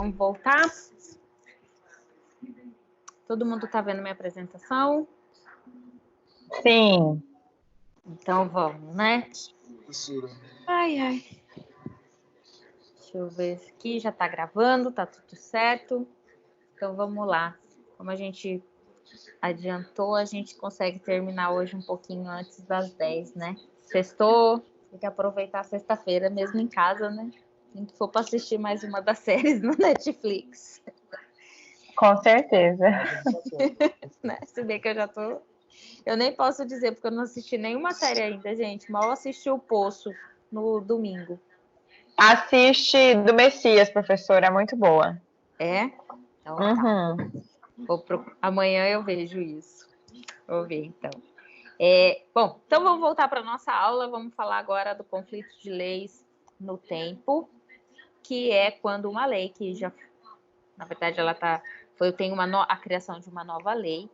Vamos voltar? Todo mundo está vendo minha apresentação? Sim. Então vamos, né? Ai, ai. Deixa eu ver aqui, já está gravando, tá tudo certo. Então vamos lá. Como a gente adiantou, a gente consegue terminar hoje um pouquinho antes das 10, né? Sextou, tem que aproveitar a sexta-feira mesmo em casa, né? Nem que for para assistir mais uma das séries no Netflix. Com certeza. Né? Se bem que eu já tô... Eu nem posso dizer, porque eu não assisti nenhuma série ainda, gente. Mal assisti o Poço no domingo. Assiste do Messias, professora, é muito boa. É? Então tá. Amanhã eu vejo isso. Vou ver, então. Bom, então vamos voltar para a nossa aula. Vamos falar agora do conflito de leis no tempo, que é quando uma lei que já... Na verdade, ela tá... Tem a criação de uma nova lei,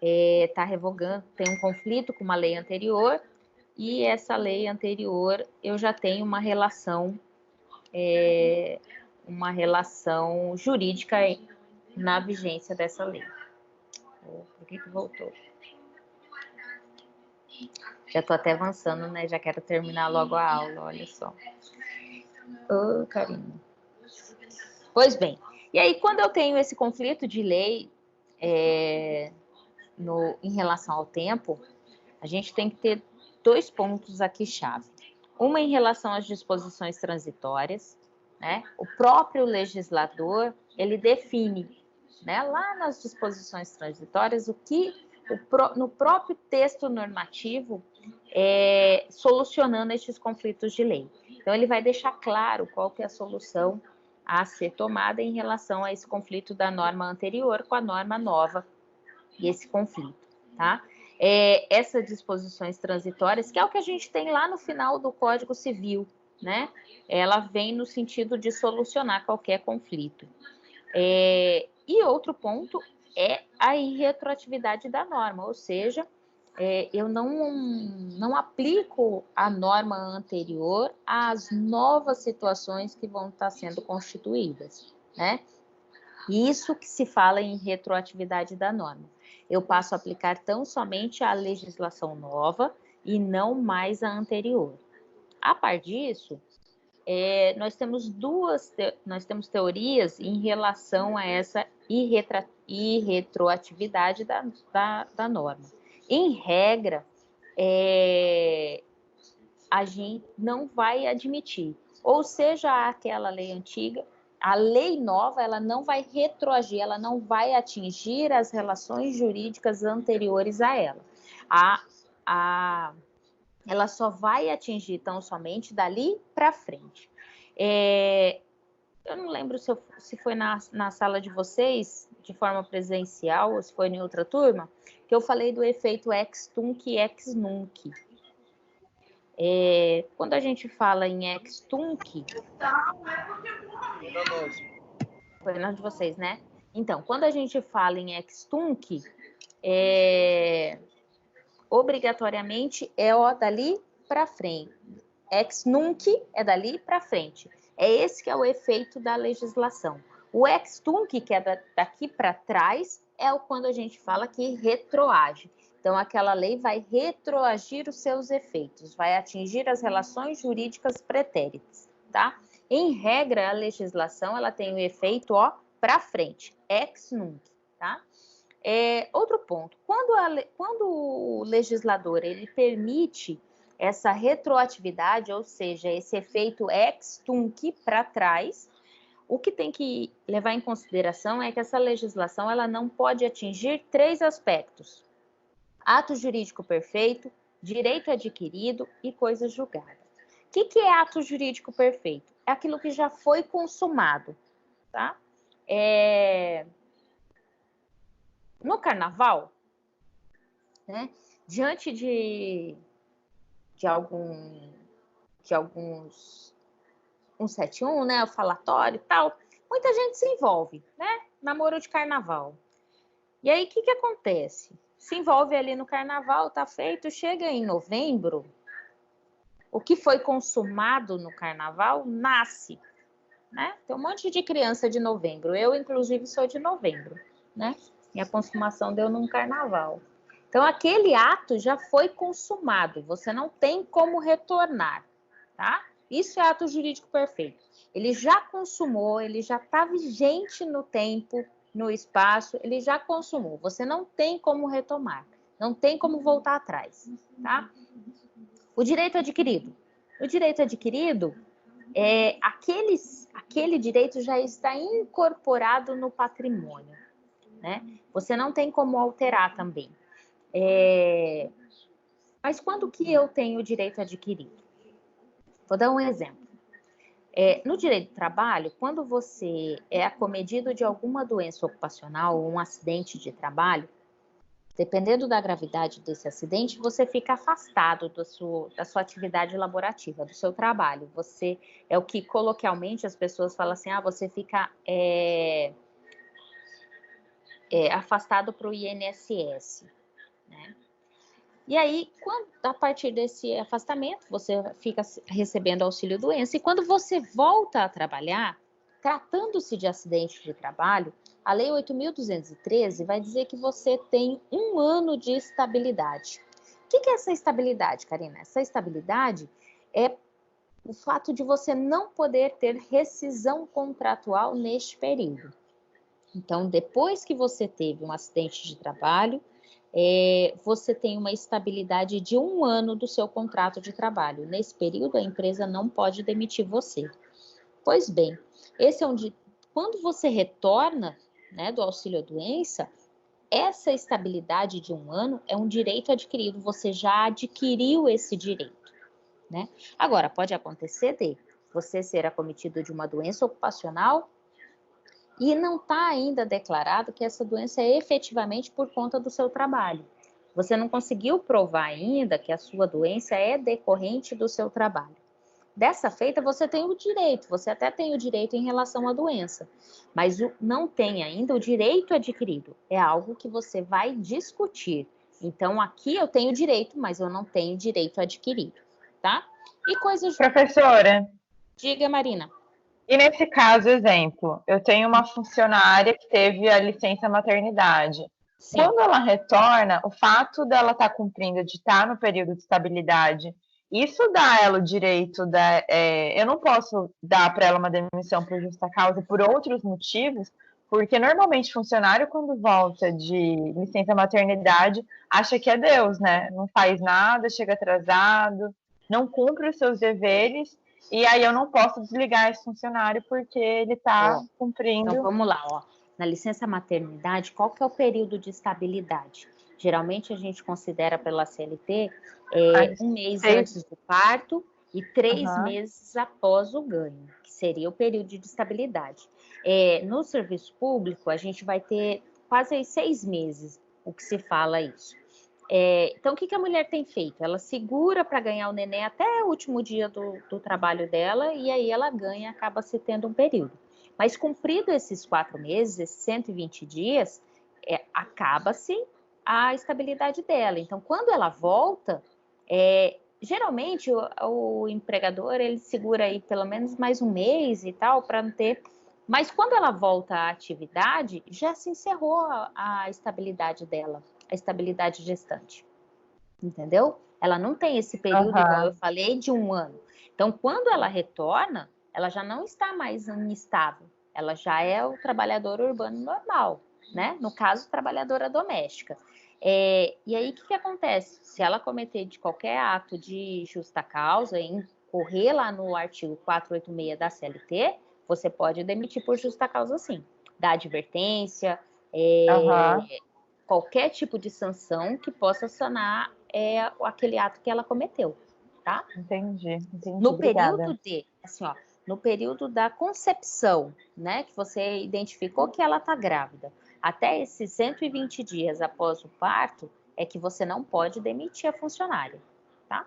está revogando, tem um conflito com uma lei anterior, e essa lei anterior eu já tenho uma relação jurídica na vigência dessa lei. Por que voltou? Já estou até avançando, né? Já quero terminar logo a aula, olha só. Ô, carinho. Pois bem, e aí quando eu tenho esse conflito de lei em relação ao tempo, a gente tem que ter 2 pontos aqui chave. Uma em relação às disposições transitórias, né? O próprio legislador, ele define, né, lá nas disposições transitórias, o que no próprio texto normativo solucionando estes conflitos de lei. Então, ele vai deixar claro qual que é a solução a ser tomada em relação a esse conflito da norma anterior com a norma nova e esse conflito, tá? Essas disposições transitórias, que é o que a gente tem lá no final do Código Civil, né? Ela vem no sentido de solucionar qualquer conflito. E outro ponto é a irretroatividade da norma, ou seja, eu não aplico a norma anterior às novas situações que vão estar sendo constituídas, né? Isso que se fala em retroatividade da norma. Eu passo a aplicar tão somente a legislação nova e não mais a anterior. A par disso, nós temos teorias em relação a essa irretroatividade da norma. Em regra, a gente não vai admitir, ou seja, aquela lei antiga, a lei nova, ela não vai retroagir, ela não vai atingir as relações jurídicas anteriores a ela. Ela só vai atingir tão somente dali para frente. Eu não lembro se foi na sala de vocês, de forma presencial, ou se foi em outra turma, que eu falei do efeito ex tunc e ex nunc. Quando a gente fala em ex tunc... Foi na de vocês, né? Então, quando a gente fala em ex tunc, obrigatoriamente é dali para frente. Ex nunc é dali para frente. Esse que é o efeito da legislação. O ex tunc, que é daqui para trás, quando a gente fala que retroage. Então, aquela lei vai retroagir os seus efeitos, vai atingir as relações jurídicas pretéritas, tá? Em regra, a legislação ela tem o efeito para frente, ex nunc, tá? Outro ponto, quando o legislador ele permite essa retroatividade, ou seja, esse efeito ex tunc para trás, o que tem que levar em consideração é que essa legislação ela não pode atingir 3 aspectos: ato jurídico perfeito, direito adquirido e coisa julgada. O que é ato jurídico perfeito? É aquilo que já foi consumado, tá? No carnaval, né, diante de alguns 171, né, o falatório e tal, muita gente se envolve, né, namoro de carnaval. E aí, o que acontece? Se envolve ali no carnaval, tá feito, chega em novembro, o que foi consumado no carnaval nasce. né? Tem um monte de criança de novembro. Eu, inclusive, sou de novembro, né? Minha consumação deu num carnaval. Então, aquele ato já foi consumado. Você não tem como retornar, tá? Isso é ato jurídico perfeito. Ele já consumou, ele já está vigente no tempo, no espaço, ele já consumou. Você não tem como retomar, não tem como voltar atrás, tá? O direito adquirido. O direito adquirido, aquele direito já está incorporado no patrimônio, né? Você não tem como alterar também. Mas quando que eu tenho o direito adquirido? Vou dar um exemplo. No direito do trabalho, quando você é acometido de alguma doença ocupacional ou um acidente de trabalho, dependendo da gravidade desse acidente, você fica afastado da sua atividade laborativa, do seu trabalho. Você é o que coloquialmente as pessoas falam assim, você fica afastado para o INSS, né? E aí, a partir desse afastamento, você fica recebendo auxílio-doença. E quando você volta a trabalhar, tratando-se de acidente de trabalho, a Lei 8.213 vai dizer que você tem 1 ano de estabilidade. O que é essa estabilidade, Karina? Essa estabilidade é o fato de você não poder ter rescisão contratual neste período. Então, depois que você teve um acidente de trabalho, você tem uma estabilidade de 1 ano do seu contrato de trabalho. Nesse período, a empresa não pode demitir você. Pois bem, quando você retorna, né, do auxílio-doença, essa estabilidade de 1 ano é um direito adquirido, você já adquiriu esse direito, né? Agora, pode acontecer de você ser acometido de uma doença ocupacional e não está ainda declarado que essa doença é efetivamente por conta do seu trabalho. Você não conseguiu provar ainda que a sua doença é decorrente do seu trabalho. Dessa feita, você tem o direito, você até tem o direito em relação à doença, mas não tem ainda o direito adquirido. É algo que você vai discutir. Então, aqui eu tenho direito, mas eu não tenho direito adquirido, tá? E coisas... Professora, Diga, Marina. e nesse caso, exemplo, eu tenho uma funcionária que teve a licença maternidade. Sim. Quando ela retorna, o fato dela estar cumprindo de estar no período de estabilidade, isso dá ela o direito eu não posso dar para ela uma demissão por justa causa por outros motivos, porque normalmente funcionário, quando volta de licença maternidade, acha que é Deus, né? Não faz nada, chega atrasado, não cumpre os seus deveres. E aí eu não posso desligar esse funcionário porque ele está cumprindo. Então vamos lá, na licença maternidade, qual que é o período de estabilidade? Geralmente a gente considera pela CLT 1 mês antes do parto e 3 meses após o ganho, que seria o período de estabilidade. No serviço público, a gente vai ter quase 6 meses, o que se fala isso. Então, o que a mulher tem feito? Ela segura para ganhar o neném até o último dia do trabalho dela e aí ela ganha, acaba se tendo um período. Mas cumprido esses 4 meses, esses 120 dias, acaba-se a estabilidade dela. Então, quando ela volta, geralmente o empregador ele segura aí pelo menos mais 1 mês e tal para não ter. Mas quando ela volta à atividade, já se encerrou a estabilidade dela, a estabilidade gestante, entendeu? Ela não tem esse período, igual eu falei, de 1 ano. Então, quando ela retorna, ela já não está mais instável, ela já é o trabalhador urbano normal, né? No caso, trabalhadora doméstica. E aí, o que acontece? Se ela cometer de qualquer ato de justa causa, incorrer lá no artigo 486 da CLT, você pode demitir por justa causa, sim. Dar advertência, qualquer tipo de sanção que possa sanar aquele ato que ela cometeu, tá? Entendi, No obrigada. no período da concepção, né, que você identificou que ela está grávida, até esses 120 dias após o parto, é que você não pode demitir a funcionária, tá?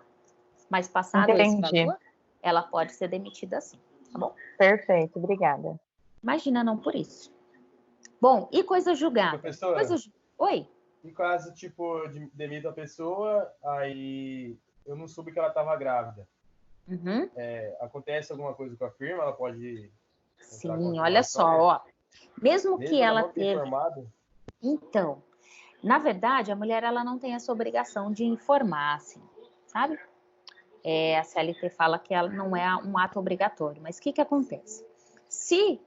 Mas passado esse valor, ela pode ser demitida sim, tá bom? Perfeito, obrigada. Imagina, não por isso. Bom, e coisa julgada? Professora, Oi? em caso, tipo, de demito a pessoa, aí eu não soube que ela estava grávida. Acontece alguma coisa com a firma? Ela pode Sim, olha só, ó. Mesmo Mesmo que ela não ter teve... informado? Então, na verdade, a mulher ela não tem essa obrigação de informar, assim, sabe? A CLT fala que ela não é um ato obrigatório, mas o que acontece? Se,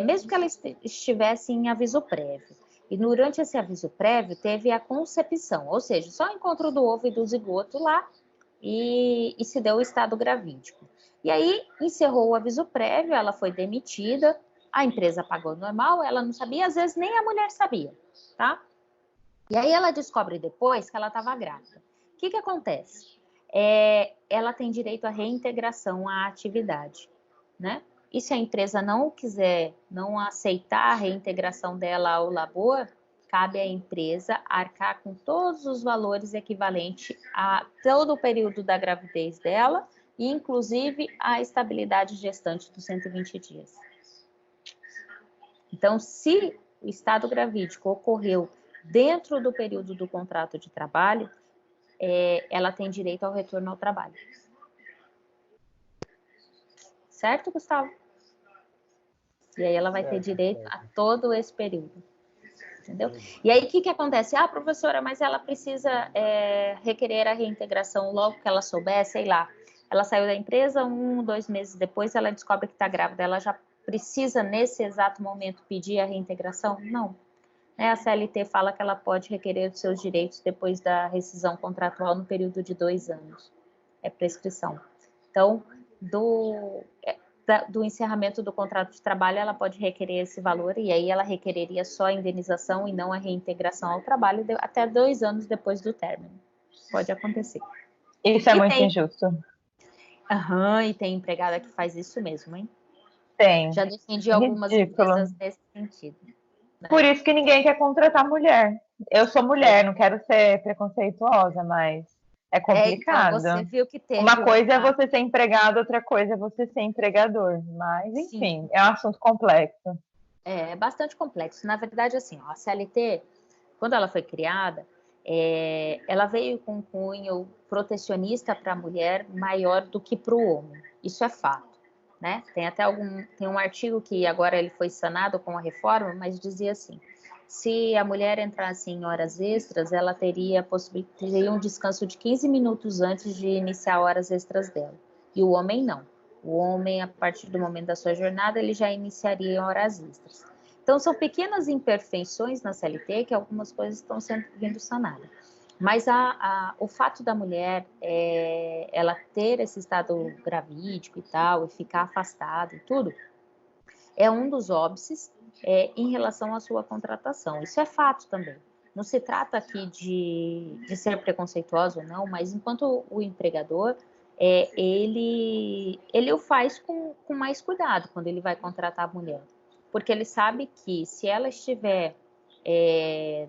mesmo que ela estivesse em aviso prévio, e durante esse aviso prévio teve a concepção, ou seja, só o encontro do ovo e do zigoto lá, e se deu o estado gravídico. E aí encerrou o aviso prévio, ela foi demitida, a empresa pagou normal, ela não sabia, às vezes nem a mulher sabia, tá? E aí ela descobre depois que ela estava grávida. O que acontece? Ela tem direito à reintegração à atividade, né? E se a empresa não quiser, não aceitar a reintegração dela ao labor, cabe à empresa arcar com todos os valores equivalentes a todo o período da gravidez dela, e inclusive a estabilidade gestante dos 120 dias. Então, se o estado gravídico ocorreu dentro do período do contrato de trabalho, ela tem direito ao retorno ao trabalho. Certo, Gustavo? E aí ela vai ter direito a todo esse período. Entendeu? E aí, o que acontece? Ah, professora, mas ela precisa requerer a reintegração logo que ela souber, sei lá. Ela saiu da empresa, 1, 2 meses depois, ela descobre que está grávida. Ela já precisa, nesse exato momento, pedir a reintegração? Não. A CLT fala que ela pode requerer os seus direitos depois da rescisão contratual no período de 2 anos. É prescrição. Então, do encerramento do contrato de trabalho, ela pode requerer esse valor, e aí ela requereria só a indenização e não a reintegração ao trabalho até 2 anos depois do término. Pode acontecer. Isso é muito injusto. E tem empregada que faz isso mesmo, hein? Tem. Já defendi algumas empresas nesse sentido. Né? Por isso que ninguém quer contratar mulher. Eu sou mulher, não quero ser preconceituosa, mas é complicado. Então você viu que teve uma coisa é você ser empregado, outra coisa é você ser empregador. Mas, enfim, é um assunto complexo. É bastante complexo. Na verdade, assim, a CLT, quando ela foi criada, ela veio com um cunho protecionista para a mulher maior do que para o homem. Isso é fato. Né? Tem um artigo que agora ele foi sanado com a reforma, mas dizia assim: se a mulher entrasse em horas extras, ela teria um descanso de 15 minutos antes de iniciar horas extras dela. E o homem não. O homem, a partir do momento da sua jornada, ele já iniciaria em horas extras. Então, são pequenas imperfeições na CLT que algumas coisas estão vindo sanadas. Mas o fato da mulher ela ter esse estado gravídico e tal, e ficar afastada e tudo, é um dos óbices em relação à sua contratação. Isso é fato também. Não se trata aqui de ser preconceituoso ou não, mas enquanto o empregador, ele o faz com mais cuidado quando ele vai contratar a mulher. Porque ele sabe que se ela estiver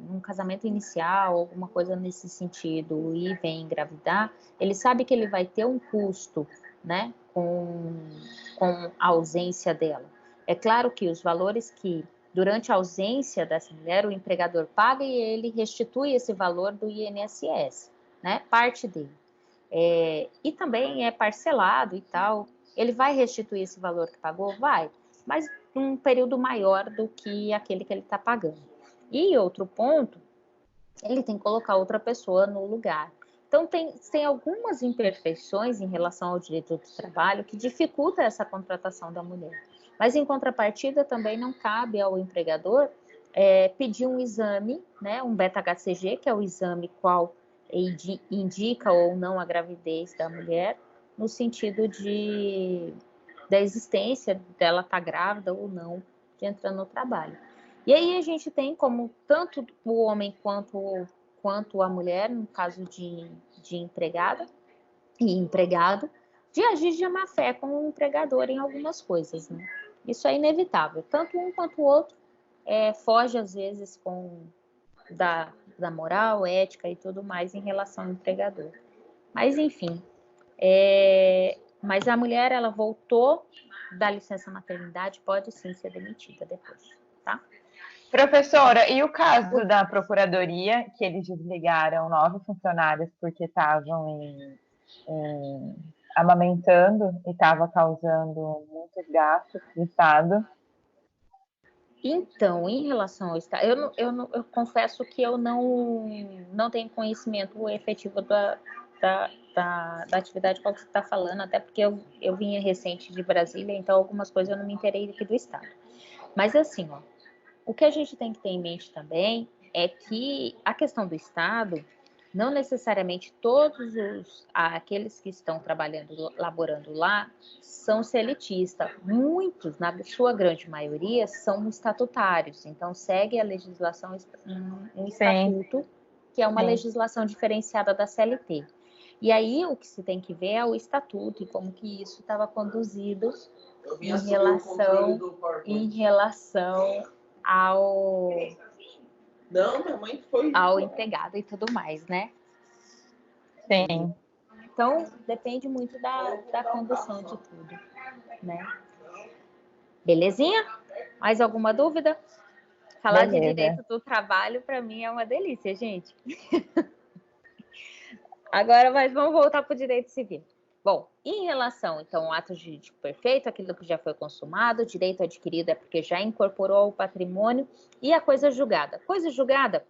num casamento inicial, alguma coisa nesse sentido, e vem engravidar, ele sabe que ele vai ter um custo, né, com a ausência dela. É claro que os valores que, durante a ausência dessa mulher, o empregador paga, e ele restitui esse valor do INSS, né, parte dele. E também é parcelado e tal. Ele vai restituir esse valor que pagou? Vai, mas num período maior do que aquele que ele está pagando. E outro ponto, ele tem que colocar outra pessoa no lugar. Então, tem algumas imperfeições em relação ao direito do trabalho que dificulta essa contratação da mulher. Mas, em contrapartida, também não cabe ao empregador pedir um exame, né, um beta-HCG, que é o exame qual indica ou não a gravidez da mulher, no sentido da existência dela estar grávida ou não de entrar no trabalho. E aí a gente tem como tanto o homem quanto a mulher, no caso de empregada e empregado, de agir de má fé com o empregador em algumas coisas, né? Isso é inevitável. Tanto um quanto o outro foge, às vezes, da moral, ética e tudo mais em relação ao empregador. Mas, enfim. Mas a mulher, ela voltou da licença maternidade, pode sim ser demitida depois, tá? Professora, e o caso da Procuradoria, que eles desligaram 9 funcionários porque estavam amamentando e estava causando muito ser gasto do Estado? Então, em relação ao Estado, eu confesso que eu não tenho conhecimento efetivo da atividade qual que você está falando, até porque eu vinha recente de Brasília, então algumas coisas eu não me inteirei aqui do Estado. Mas assim, ó, o que a gente tem que ter em mente também é que a questão do Estado, não necessariamente todos aqueles que estão trabalhando, laborando lá, são seletistas. Muitos, na sua grande maioria, são estatutários. Então, segue a legislação, um estatuto, que é uma legislação diferenciada da CLT. E aí, o que se tem que ver é o estatuto e como que isso estava conduzido em relação ao empregado e tudo mais, né? Sim. Então, depende muito da condução de tudo, né? Belezinha? Mais alguma dúvida? Falar de direito do trabalho, para mim, é uma delícia, gente. Agora, mas vamos voltar para o direito civil. Bom, em relação, então, ao ato jurídico perfeito, aquilo que já foi consumado, direito adquirido é porque já incorporou o patrimônio, e a coisa julgada. Coisa julgada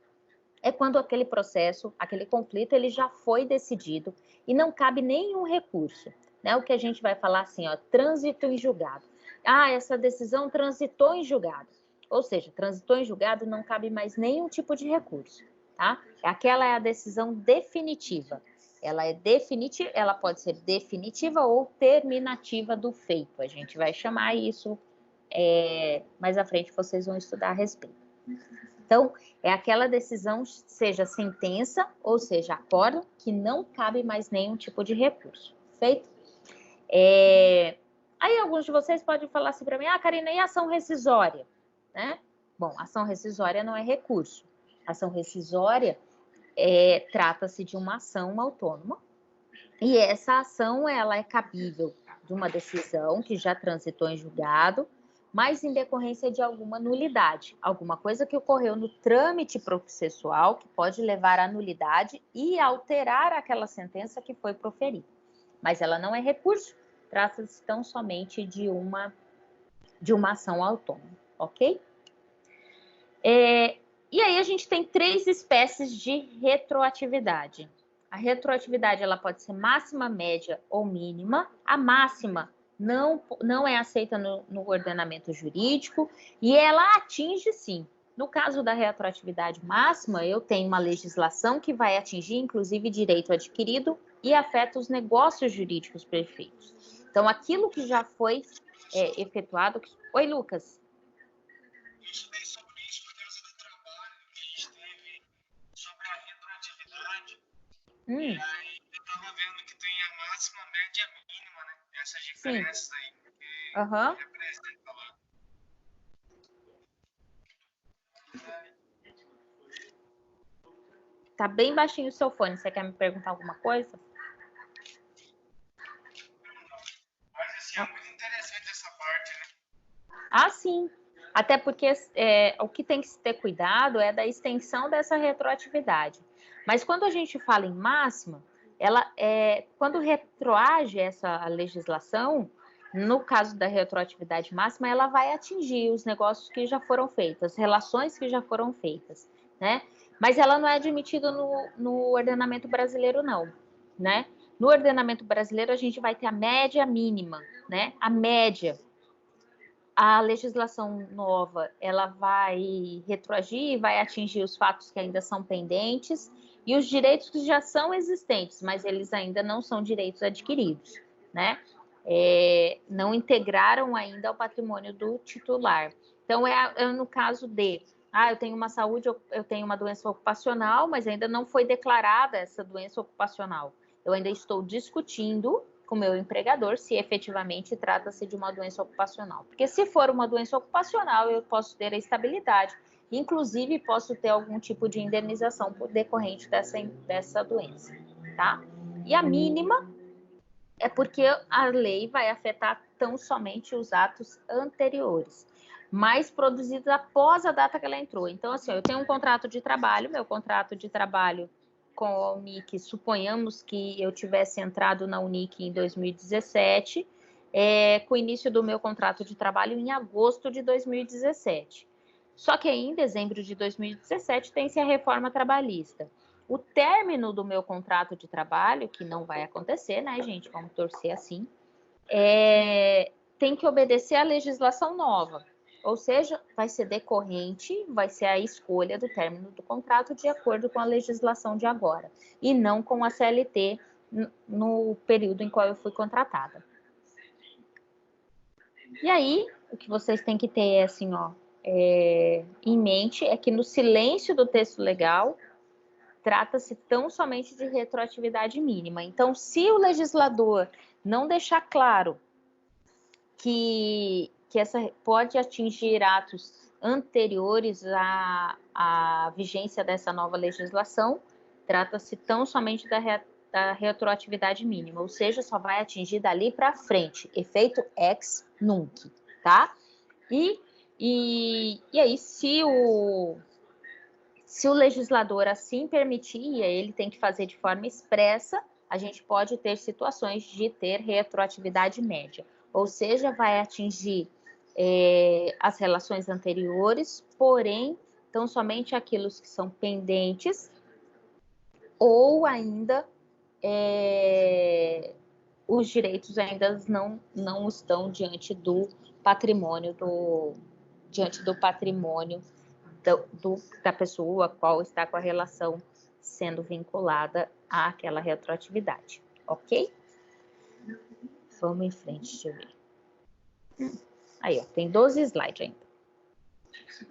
é quando aquele processo, aquele conflito, ele já foi decidido e não cabe nenhum recurso, né? O que a gente vai falar assim, ó, trânsito em julgado. Ah, essa decisão transitou em julgado. Ou seja, transitou em julgado, não cabe mais nenhum tipo de recurso, tá? Aquela é a decisão definitiva. Ela é definitiva, ela pode ser definitiva ou terminativa do feito. A gente vai chamar isso, mais à frente vocês vão estudar a respeito. Então, é aquela decisão, seja sentença ou seja acordo, que não cabe mais nenhum tipo de recurso. Feito? Aí alguns de vocês podem falar assim para mim, Karina, e ação rescisória? Né? Bom, ação rescisória não é recurso. Ação rescisória trata-se de uma ação autônoma e essa ação ela é cabível de uma decisão que já transitou em julgado, mas em decorrência de alguma nulidade, alguma coisa que ocorreu no trâmite processual que pode levar à nulidade e alterar aquela sentença que foi proferida. Mas ela não é recurso, trata-se tão somente de uma ação autônoma, ok? E aí a gente tem 3 espécies de retroatividade. A retroatividade ela pode ser máxima, média ou mínima. A máxima não é aceita no ordenamento jurídico e ela atinge sim. No caso da retroatividade máxima, eu tenho uma legislação que vai atingir inclusive direito adquirido e afeta os negócios jurídicos perfeitos. Então, aquilo que já foi efetuado... Oi, Lucas. E aí eu tava vendo que tem a máxima, a média e a mínima, né? Essas diferenças aí que representa lá. Tá bem baixinho o seu fone. Você quer me perguntar alguma coisa? Mas assim, é muito interessante essa parte, né? Ah, sim. Até porque o que tem que se ter cuidado é da extensão dessa retroatividade. Mas quando a gente fala em máxima, quando retroage essa legislação, no caso da retroatividade máxima, ela vai atingir os negócios que já foram feitos, as relações que já foram feitas, né? Mas ela não é admitida no ordenamento brasileiro, não, né? No ordenamento brasileiro, a gente vai ter a média mínima, né? A média. A legislação nova, ela vai retroagir, vai atingir os fatos que ainda são pendentes e os direitos que já são existentes, mas eles ainda não são direitos adquiridos, né? Não integraram ainda ao patrimônio do titular. Então, no caso de, eu tenho uma saúde, eu tenho uma doença ocupacional, mas ainda não foi declarada essa doença ocupacional. Eu ainda estou discutindo com o meu empregador se efetivamente trata-se de uma doença ocupacional. Porque se for uma doença ocupacional, eu posso ter a estabilidade, inclusive posso ter algum tipo de indenização decorrente dessa doença, tá? E a mínima é porque a lei vai afetar tão somente os atos anteriores, mas produzidos após a data que ela entrou. Então, assim, eu tenho um contrato de trabalho, meu contrato de trabalho com a Unic, suponhamos que eu tivesse entrado na Unic em 2017, com o início do meu contrato de trabalho em agosto de 2017. Só que aí, em dezembro de 2017 tem-se a reforma trabalhista. O término do meu contrato de trabalho, que não vai acontecer, né, gente? Vamos torcer assim. Tem que obedecer à legislação nova. Ou seja, vai ser decorrente, vai ser a escolha do término do contrato de acordo com a legislação de agora. E não com a CLT no período em qual eu fui contratada. E aí, o que vocês têm que ter assim, em mente é que no silêncio do texto legal trata-se tão somente de retroatividade mínima. Então, se o legislador não deixar claro que essa pode atingir atos anteriores à vigência dessa nova legislação, trata-se tão somente da retroatividade mínima, ou seja, só vai atingir dali para frente, efeito ex nunc, tá? E aí, se o legislador assim permitir, e aí ele tem que fazer de forma expressa, a gente pode ter situações de ter retroatividade média, ou seja, vai atingir as relações anteriores, porém, tão somente aqueles que são pendentes, ou ainda os direitos ainda não estão diante do patrimônio da pessoa a qual está com a relação sendo vinculada àquela retroatividade, ok? Vamos em frente, deixa eu ver. Aí, tem 12 slides ainda.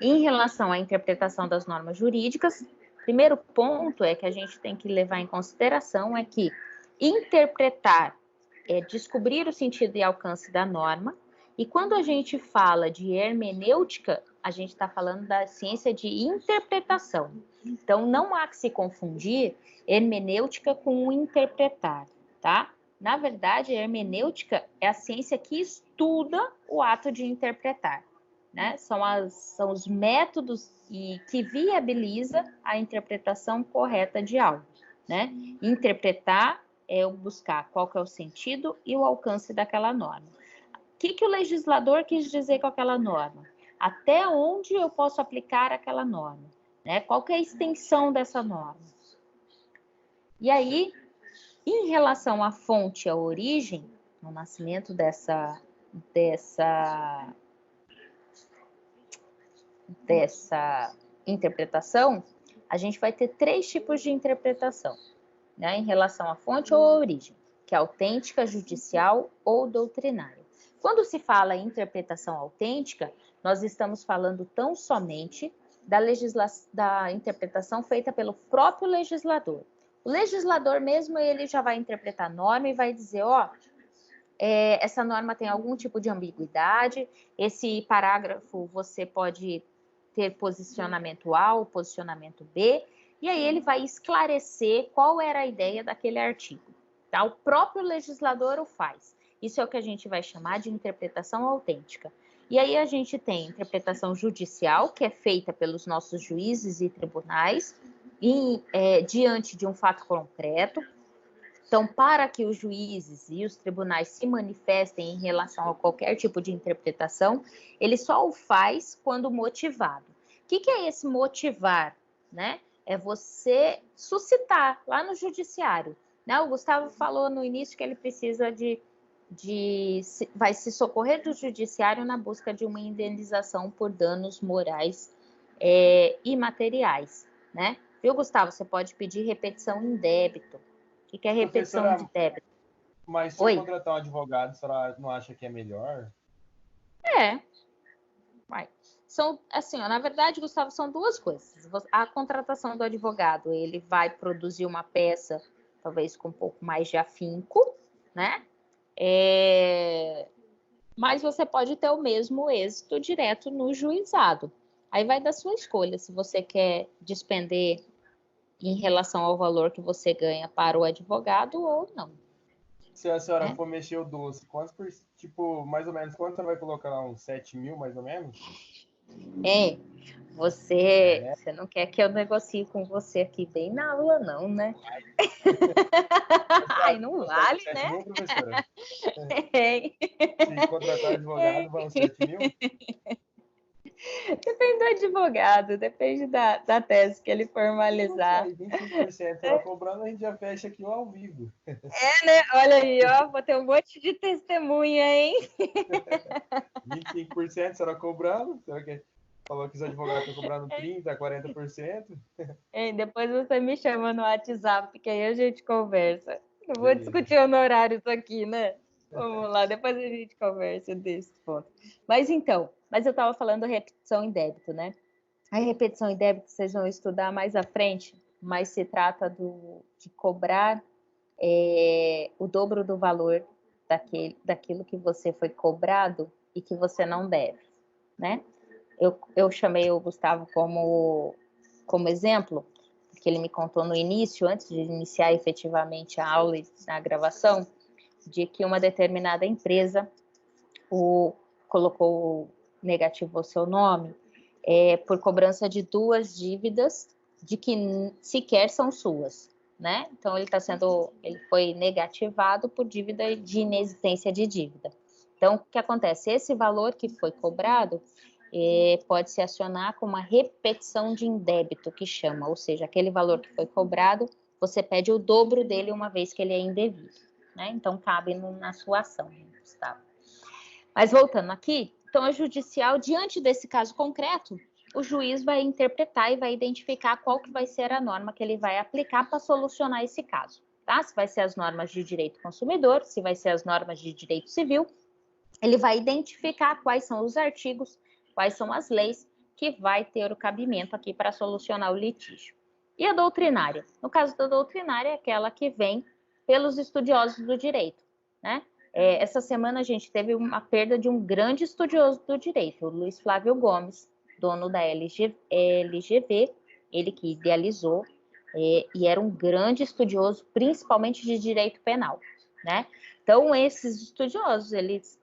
Em relação à interpretação das normas jurídicas, primeiro ponto que a gente tem que levar em consideração é que interpretar é descobrir o sentido e alcance da norma, e quando a gente fala de hermenêutica, a gente está falando da ciência de interpretação. Então, não há que se confundir hermenêutica com interpretar, tá? Na verdade, a hermenêutica é a ciência que estuda o ato de interpretar, né? São os métodos que viabiliza a interpretação correta de algo, né? Interpretar é buscar qual que é o sentido e o alcance daquela norma. O que o legislador quis dizer com aquela norma? Até onde eu posso aplicar aquela norma? Né? Qual que é a extensão dessa norma? E aí, em relação à fonte, à origem, no nascimento dessa interpretação, a gente vai ter 3 tipos de interpretação, né, em relação à fonte ou à origem, que é autêntica, judicial ou doutrinária. Quando se fala em interpretação autêntica, nós estamos falando tão somente da interpretação feita pelo próprio legislador. O legislador mesmo, ele já vai interpretar a norma e vai dizer, essa norma tem algum tipo de ambiguidade, esse parágrafo você pode ter posicionamento A ou posicionamento B, e aí ele vai esclarecer qual era a ideia daquele artigo. Tá? O próprio legislador o faz. Isso é o que a gente vai chamar de interpretação autêntica. E aí a gente tem interpretação judicial, que é feita pelos nossos juízes e tribunais, diante de um fato concreto. Então, para que os juízes e os tribunais se manifestem em relação a qualquer tipo de interpretação, ele só o faz quando motivado. O que é esse motivar, né? É você suscitar lá no judiciário, né? O Gustavo falou no início que ele precisa vai se socorrer do judiciário na busca de uma indenização por danos morais e materiais, né? Viu, Gustavo? Você pode pedir repetição em débito. O que é repetição de débito? Mas se eu contratar um advogado, a senhora não acha que é melhor? São, assim, na verdade, Gustavo, são 2 coisas. A contratação do advogado, ele vai produzir uma peça, talvez com um pouco mais de afinco, né? Mas você pode ter o mesmo êxito direto no juizado. Aí vai da sua escolha, se você quer despender em relação ao valor que você ganha para o advogado ou não. Se a senhora for mexer o doce, mais ou menos, quanto você vai colocar lá? Uns 7 mil, mais ou menos? Hein? Você não quer que eu negocie com você aqui bem na aula, não, né? Ai, não vale, né? Mil, professora? Hein? Se contratar advogado, vão 7 mil? Depende do advogado, depende da tese que ele formalizar. 25% será cobrando, a gente já fecha aqui ao vivo. É, né? Olha aí, ó, vou ter um monte de testemunha, hein? 25% será cobrando? Será que falou que os advogados estão cobrando 30%, 40%? Hein, depois você me chama no WhatsApp, que aí a gente conversa. Não vou Beleza. discutir honorários aqui, né? Vamos lá, depois a gente conversa desse ponto. Mas eu estava falando repetição em débito, né? A repetição em débito vocês vão estudar mais à frente, mas se trata de cobrar o dobro do valor daquilo que você foi cobrado e que você não deve, né? Eu chamei o Gustavo como exemplo, porque ele me contou no início, antes de iniciar efetivamente a aula e a gravação, de que uma determinada empresa negativou o seu nome por cobrança de 2 dívidas de que sequer são suas, né? Então ele foi negativado por dívida de inexistência de dívida. Então, o que acontece? Esse valor que foi cobrado pode se acionar com uma repetição de indébito, que chama, ou seja, aquele valor que foi cobrado, você pede o dobro dele uma vez que ele é indevido, né? Então, cabe na sua ação, Gustavo. Mas voltando aqui, então, a judicial, diante desse caso concreto, o juiz vai interpretar e vai identificar qual que vai ser a norma que ele vai aplicar para solucionar esse caso, tá? Se vai ser as normas de direito consumidor, se vai ser as normas de direito civil, ele vai identificar quais são os artigos, quais são as leis que vai ter o cabimento aqui para solucionar o litígio. E a doutrinária? No caso da doutrinária, é aquela que vem pelos estudiosos do direito, né? Essa semana a gente teve uma perda de um grande estudioso do direito, o Luiz Flávio Gomes, dono da LGV, ele que idealizou, e era um grande estudioso, principalmente de direito penal, né? Então, esses estudiosos, eles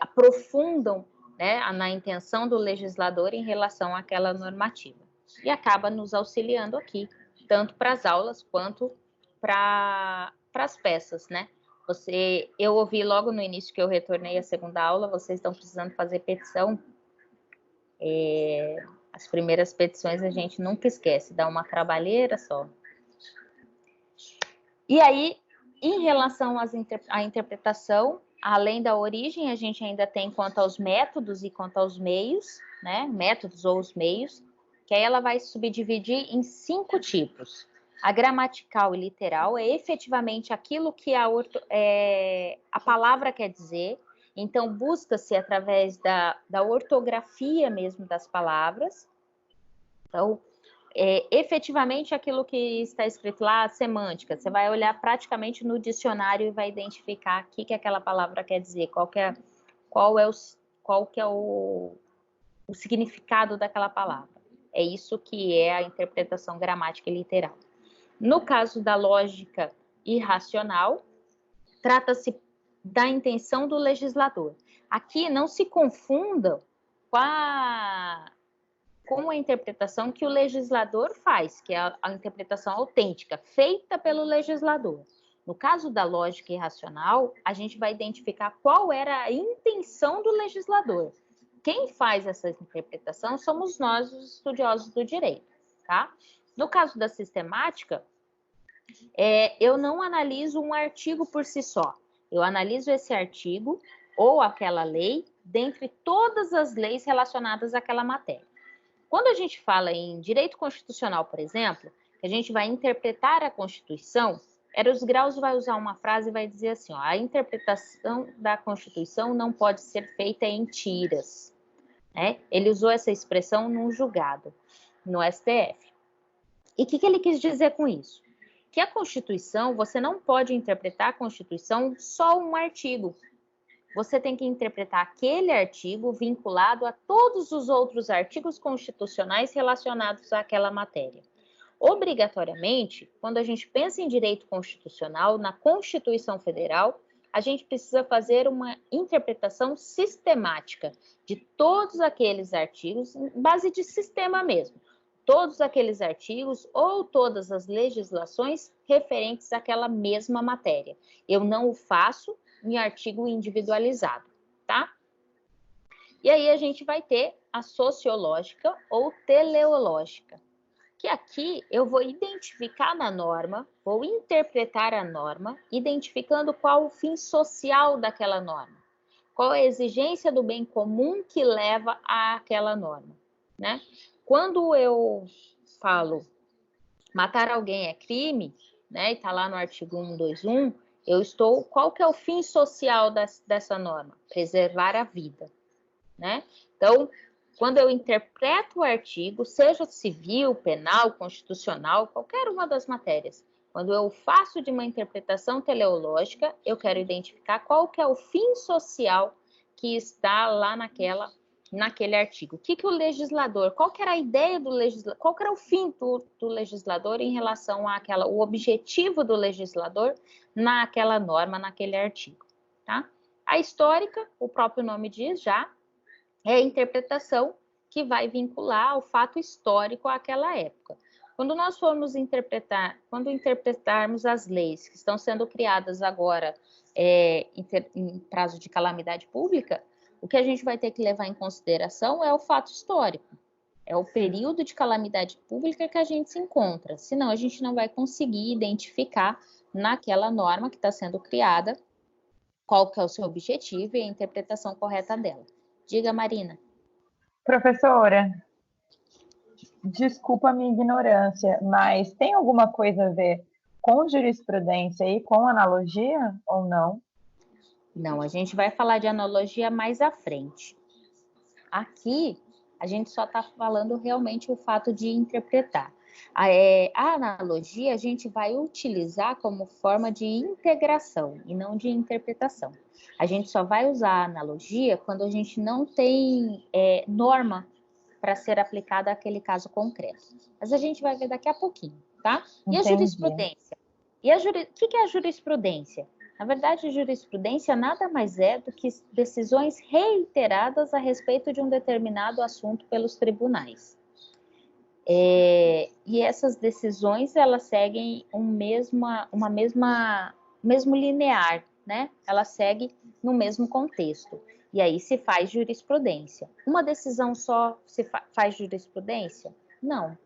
aprofundam, né, na intenção do legislador em relação àquela normativa. E acaba nos auxiliando aqui, tanto para as aulas quanto para as peças, né? Eu ouvi logo no início que eu retornei à segunda aula, vocês estão precisando fazer petição. As primeiras petições a gente nunca esquece, dá uma trabalheira só. E aí, em relação à interpretação, além da origem, a gente ainda tem quanto aos métodos e quanto aos meios, né? Métodos ou os meios, que aí ela vai subdividir em 5 tipos. A gramatical e literal é efetivamente aquilo que a palavra quer dizer, então busca-se através da ortografia mesmo das palavras. Então, efetivamente aquilo que está escrito lá, a semântica, você vai olhar praticamente no dicionário e vai identificar o que aquela palavra quer dizer, qual é o significado daquela palavra. É isso que é a interpretação gramática e literal. No caso da lógica irracional, trata-se da intenção do legislador. Aqui não se confunda com a interpretação que o legislador faz, que é a interpretação autêntica, feita pelo legislador. No caso da lógica irracional, a gente vai identificar qual era a intenção do legislador. Quem faz essa interpretação somos nós, os estudiosos do direito, tá? No caso da sistemática, eu não analiso um artigo por si só. Eu analiso esse artigo ou aquela lei dentre todas as leis relacionadas àquela matéria. Quando a gente fala em direito constitucional, por exemplo, que a gente vai interpretar a Constituição, Eros Graus vai usar uma frase e vai dizer assim, ó, a interpretação da Constituição não pode ser feita em tiras. Né? Ele usou essa expressão num julgado, no STF. E o que ele quis dizer com isso? Que a Constituição, você não pode interpretar a Constituição só um artigo. Você tem que interpretar aquele artigo vinculado a todos os outros artigos constitucionais relacionados àquela matéria. Obrigatoriamente, quando a gente pensa em direito constitucional, na Constituição Federal, a gente precisa fazer uma interpretação sistemática de todos aqueles artigos, em base de sistema mesmo, todos aqueles artigos ou todas as legislações referentes àquela mesma matéria. Eu não o faço em artigo individualizado, tá? E aí a gente vai ter a sociológica ou teleológica, que aqui eu vou identificar na norma, vou interpretar a norma, identificando qual o fim social daquela norma, qual a exigência do bem comum que leva àquela norma, né? Quando eu falo matar alguém é crime, né, e está lá no artigo 121, qual que é o fim social dessa norma? Preservar a vida, né? Então, quando eu interpreto o artigo, seja civil, penal, constitucional, qualquer uma das matérias, quando eu faço de uma interpretação teleológica, eu quero identificar qual que é o fim social que está lá naquele artigo. O que o legislador, qual que era a ideia do legislador, qual que era o fim do legislador em relação o objetivo do legislador naquela norma, naquele artigo, tá? A histórica, o próprio nome diz já, é a interpretação que vai vincular o fato histórico àquela época. Quando nós formos interpretarmos as leis que estão sendo criadas agora em prazo de calamidade pública, o que a gente vai ter que levar em consideração é o fato histórico, é o período de calamidade pública que a gente se encontra, senão a gente não vai conseguir identificar naquela norma que está sendo criada qual que é o seu objetivo e a interpretação correta dela. Diga, Marina. Professora, desculpa a minha ignorância, mas tem alguma coisa a ver com jurisprudência e com analogia ou não? Não, a gente vai falar de analogia mais à frente. Aqui, a gente só está falando realmente o fato de interpretar. A analogia a gente vai utilizar como forma de integração e não de interpretação. A gente só vai usar a analogia quando a gente não tem norma para ser aplicada àquele caso concreto. Mas a gente vai ver daqui a pouquinho, tá? E a jurisprudência? O que é a jurisprudência? Na verdade, a jurisprudência nada mais é do que decisões reiteradas a respeito de um determinado assunto pelos tribunais. E essas decisões, elas seguem um mesmo linear, né? Elas seguem no mesmo contexto. E aí se faz jurisprudência. Uma decisão só se faz jurisprudência? Não.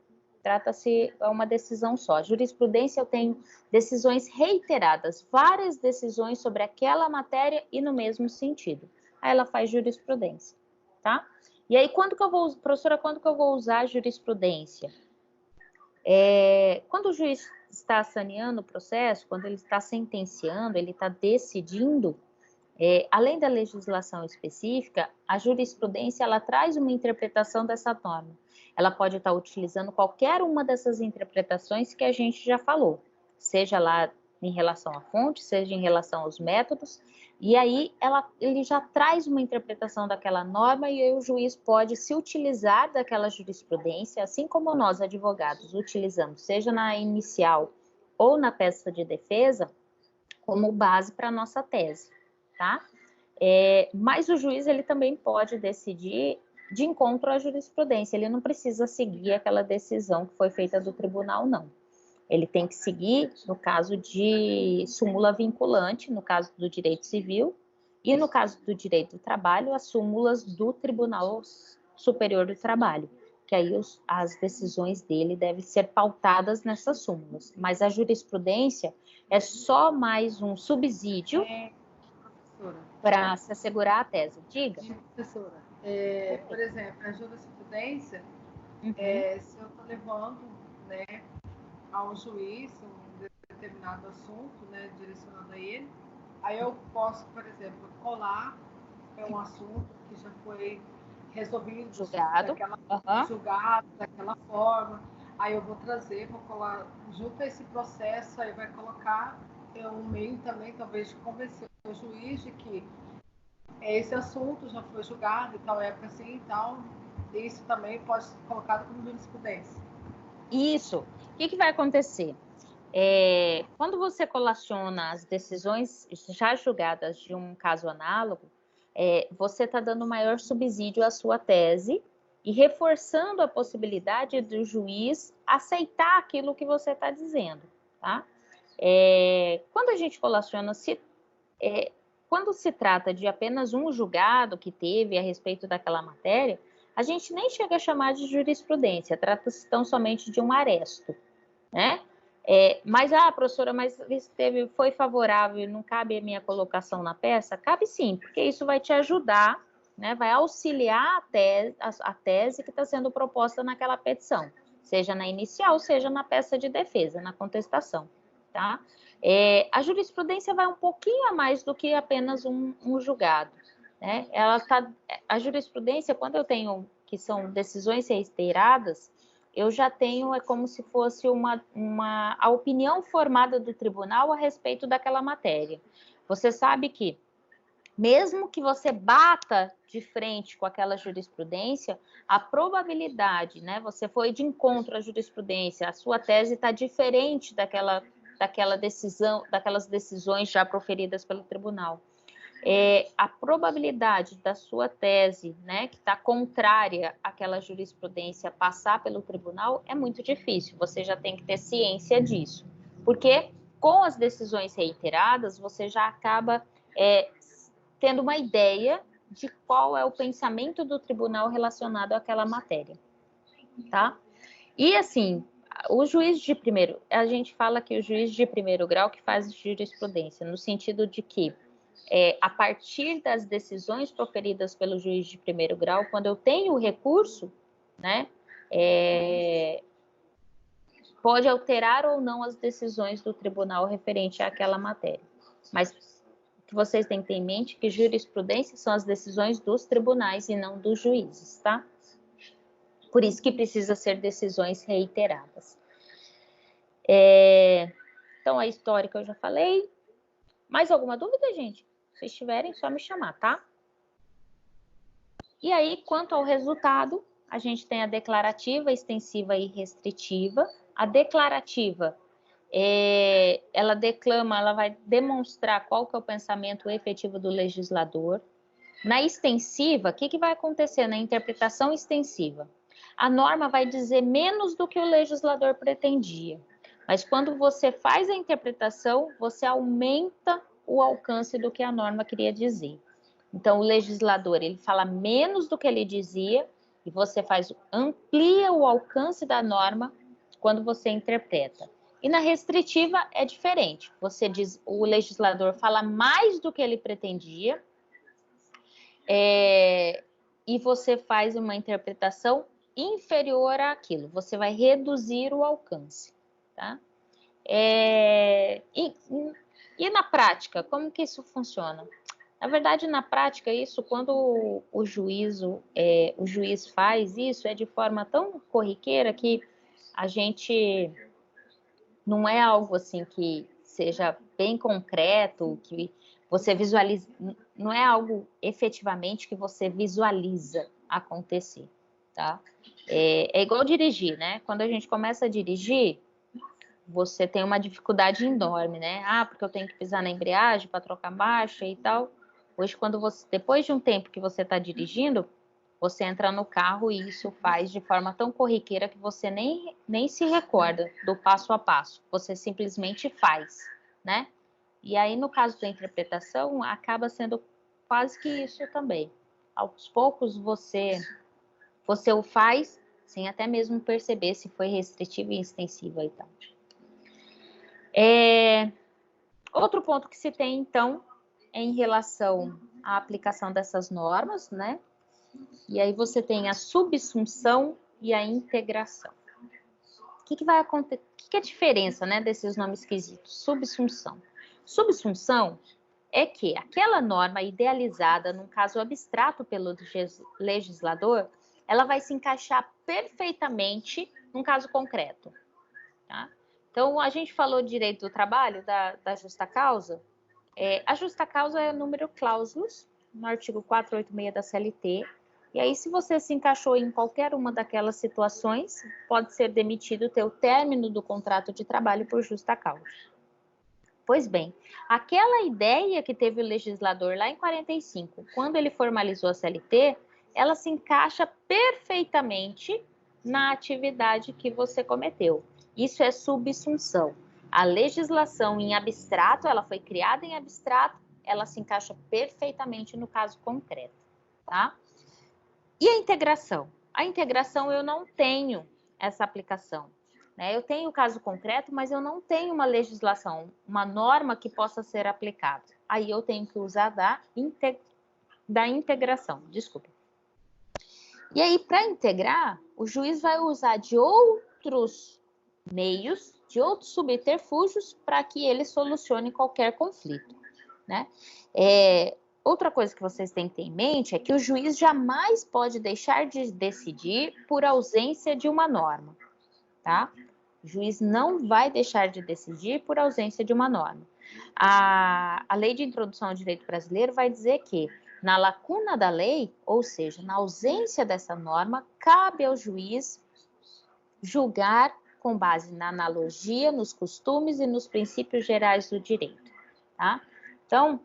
Trata-se de uma decisão só. Jurisprudência, eu tenho decisões reiteradas, várias decisões sobre aquela matéria e no mesmo sentido. Aí ela faz jurisprudência, tá? E aí, professora, quando que eu vou usar jurisprudência? Quando o juiz está saneando o processo, quando ele está sentenciando, ele está decidindo, além da legislação específica, a jurisprudência, ela traz uma interpretação dessa norma. Ela pode estar utilizando qualquer uma dessas interpretações que a gente já falou, seja lá em relação à fonte, seja em relação aos métodos, e aí ele já traz uma interpretação daquela norma e aí o juiz pode se utilizar daquela jurisprudência, assim como nós, advogados, utilizamos, seja na inicial ou na peça de defesa, como base para a nossa tese, tá? Mas o juiz, ele também pode decidir de encontro à jurisprudência, ele não precisa seguir aquela decisão que foi feita do tribunal, não. Ele tem que seguir, no caso de súmula vinculante, no caso do direito civil, e no caso do direito do trabalho, as súmulas do Tribunal Superior do Trabalho, que aí as decisões dele devem ser pautadas nessas súmulas. Mas a jurisprudência é só mais um subsídio para se assegurar a tese. Diga. Professora, por exemplo, a jurisprudência, se eu estou levando, né, ao juiz um determinado assunto, né, direcionado a ele, aí eu posso, por exemplo, colar um assunto que já foi resolvido, julgado daquela forma, aí eu vou colar junto a esse processo, aí vai colocar um meio também, talvez, de convencer o juiz de que esse assunto já foi julgado e tal época assim e tal, isso também pode ser colocado como jurisprudência. Isso. O que vai acontecer? Quando você colaciona as decisões já julgadas de um caso análogo, você está dando maior subsídio à sua tese e reforçando a possibilidade do juiz aceitar aquilo que você está dizendo, tá? Quando a gente colaciona, quando se trata de apenas um julgado que teve a respeito daquela matéria, a gente nem chega a chamar de jurisprudência, trata-se tão somente de um aresto, né? Mas, professora, mas foi favorável e não cabe a minha colocação na peça? Cabe sim, porque isso vai te ajudar, né? Vai auxiliar a tese que está sendo proposta naquela petição, seja na inicial, seja na peça de defesa, na contestação, tá? A jurisprudência vai um pouquinho a mais do que apenas um julgado, né? A jurisprudência, quando eu tenho que são decisões reiteradas, eu já tenho, como se fosse a opinião formada do tribunal a respeito daquela matéria. Você sabe que, mesmo que você bata de frente com aquela jurisprudência, a probabilidade, né? Você foi de encontro à jurisprudência, a sua tese está diferente daquelas decisões já proferidas pelo tribunal. A probabilidade da sua tese, né, que está contrária àquela jurisprudência, passar pelo tribunal é muito difícil. Você já tem que ter ciência disso, porque com as decisões reiteradas você já acaba tendo uma ideia de qual é o pensamento do tribunal relacionado àquela matéria, tá? E assim, a gente fala que o juiz de primeiro grau que faz jurisprudência, no sentido de que a partir das decisões proferidas pelo juiz de primeiro grau, quando eu tenho o recurso, né, pode alterar ou não as decisões do tribunal referente àquela matéria. Mas que vocês têm que ter em mente que jurisprudência são as decisões dos tribunais e não dos juízes, tá? Por isso que precisa ser decisões reiteradas. Então, a histórica eu já falei. Mais alguma dúvida, gente? Se vocês tiverem, só me chamar, tá? E aí, quanto ao resultado, a gente tem a declarativa, extensiva e restritiva. A declarativa, ela vai demonstrar qual que é o pensamento efetivo do legislador. Na extensiva, o que vai acontecer na interpretação extensiva? A norma vai dizer menos do que o legislador pretendia. Mas quando você faz a interpretação, você aumenta o alcance do que a norma queria dizer. Então, o legislador, ele fala menos do que ele dizia e você amplia o alcance da norma quando você interpreta. E na restritiva é diferente. O legislador fala mais do que ele pretendia e você faz uma interpretação inferior àquilo. Você vai reduzir o alcance, tá? E na prática, como que isso funciona? Na verdade, na prática, quando o juiz faz isso, é de forma tão corriqueira que a gente não é algo assim que seja bem concreto, que você visualiza, não é algo efetivamente que você visualiza acontecer, tá? É igual dirigir, né? Quando a gente começa a dirigir, você tem uma dificuldade enorme, né? Porque eu tenho que pisar na embreagem para trocar marcha e tal. Hoje, depois de um tempo que você está dirigindo, você entra no carro e isso faz de forma tão corriqueira que você nem se recorda do passo a passo. Você simplesmente faz, né? E aí, no caso da interpretação, acaba sendo quase que isso também. Aos poucos, você o faz sem até mesmo perceber se foi restritiva e extensiva e tal. Outro ponto que se tem, então, é em relação à aplicação dessas normas, né? E aí você tem a subsunção e a integração. O que vai acontecer? O que é a diferença, né, desses nomes esquisitos? Subsunção. Subsunção é que aquela norma idealizada num caso abstrato pelo legislador, ela vai se encaixar perfeitamente num caso concreto, tá? Então, a gente falou de direito do trabalho, da justa causa. A justa causa é o número clausus, no artigo 486 da CLT, E aí, se você se encaixou em qualquer uma daquelas situações, pode ser demitido o término do contrato de trabalho por justa causa. Pois bem, aquela ideia que teve o legislador lá em 45, quando ele formalizou a CLT, ela se encaixa perfeitamente na atividade que você cometeu. Isso é subsunção. A legislação em abstrato, ela foi criada em abstrato, ela se encaixa perfeitamente no caso concreto, tá? E a integração? A integração eu não tenho essa aplicação, né? Eu tenho o caso concreto, mas eu não tenho uma legislação, uma norma que possa ser aplicada. Aí eu tenho que usar da integração, desculpa. E aí, para integrar, o juiz vai usar de outros meios, de outros subterfúgios, para que ele solucione qualquer conflito, né? Outra coisa que vocês têm que ter em mente é que o juiz jamais pode deixar de decidir por ausência de uma norma, tá? O juiz não vai deixar de decidir por ausência de uma norma. A Lei de Introdução ao Direito Brasileiro vai dizer que, na lacuna da lei, ou seja, na ausência dessa norma, cabe ao juiz julgar com base na analogia, nos costumes e nos princípios gerais do direito, tá? Então,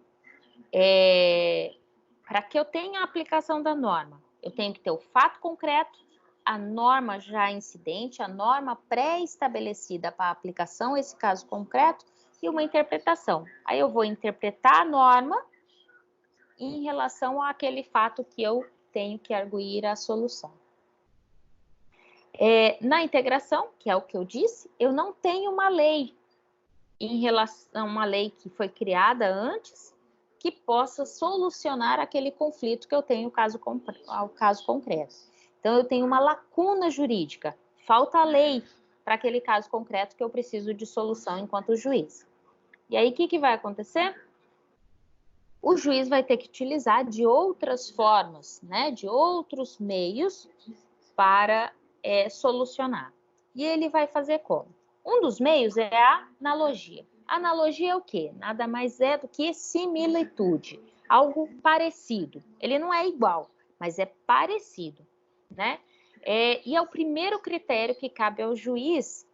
para que eu tenha a aplicação da norma, eu tenho que ter o fato concreto, a norma já incidente, a norma pré-estabelecida para a aplicação a esse caso concreto e uma interpretação. Aí eu vou interpretar a norma em relação àquele fato que eu tenho que arguir a solução. Na integração, que é o que eu disse, eu não tenho uma lei em relação a uma lei que foi criada antes que possa solucionar aquele conflito que eu tenho ao caso concreto. Então, eu tenho uma lacuna jurídica, falta a lei para aquele caso concreto que eu preciso de solução enquanto juiz. E aí, o que vai acontecer? O juiz vai ter que utilizar de outras formas, né, de outros meios para solucionar. E ele vai fazer como? Um dos meios é a analogia. Analogia é o quê? Nada mais é do que similitude, algo parecido. Ele não é igual, mas é parecido, né? E é o primeiro critério que cabe ao juiz